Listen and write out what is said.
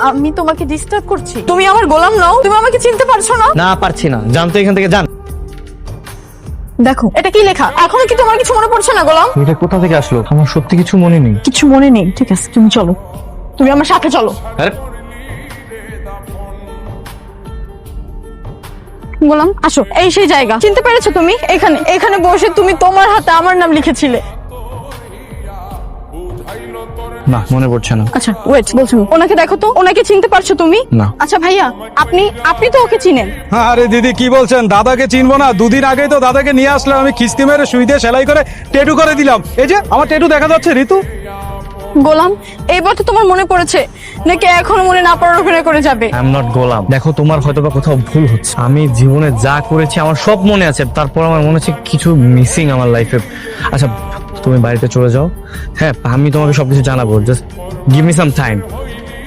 আমি তোমাকে ডিস্টার্ব করছি? তুমি আমার গোলাম নও? তুমি আমাকে চিনতে পারছো না? না পারছি না, জানতো এখান থেকে যান। দেখো এটা কি লেখা, এখনো কি তোমার কিছু মনে পড়ছে না গোলাম? এটা কোথা থেকে আসলো? আমার সত্যি কিছু মনে নেই। কিছু মনে নেই, ঠিক আছে তুমি চলো, তুমি আমার সাথে চলো। আরে গোলাম আসো, এই সেই জায়গা, চিনতে পেরেছো তুমি? এখানে এখানে বসে তুমি তোমার হাতে আমার নাম লিখেছিলে। না, মনে পড়ছে না। আচ্ছা ওয়েট, বলছো ওনাকে দেখো তো, ওনাকে চিনতে পারছো তুমি? না। আচ্ছা ভাইয়া, আপনি আপনি তো ওকে চিনেন। আরে দিদি কি বলছেন, দাদাকে চিনবো না? দুদিন আগেই তো দাদাকে নিয়ে আসলাম, আমি কিস্তি মেরে সুই দিয়ে সেলাই করে টেটু করে দিলাম। এই যে আমার টেটু দেখা যাচ্ছে ঋতু। গোলাম এইবার তো তোমার মনে পড়েছে, নাকি এখনো মনে না পড়ার অভিনয় করে যাবে? আই এম নট গোলাম। দেখো তোমার হয়তো বা কোথাও ভুল হচ্ছে। আমি জীবনে যা করেছি আমার সব মনে আছে, তারপর আমার মনে হচ্ছে কিছু মিসিং আমার লাইফে। আচ্ছা তুমি বাড়িতে চলে যাও, হ্যাঁ আমি তোমাকে সবকিছু জানাবো, just give me some time.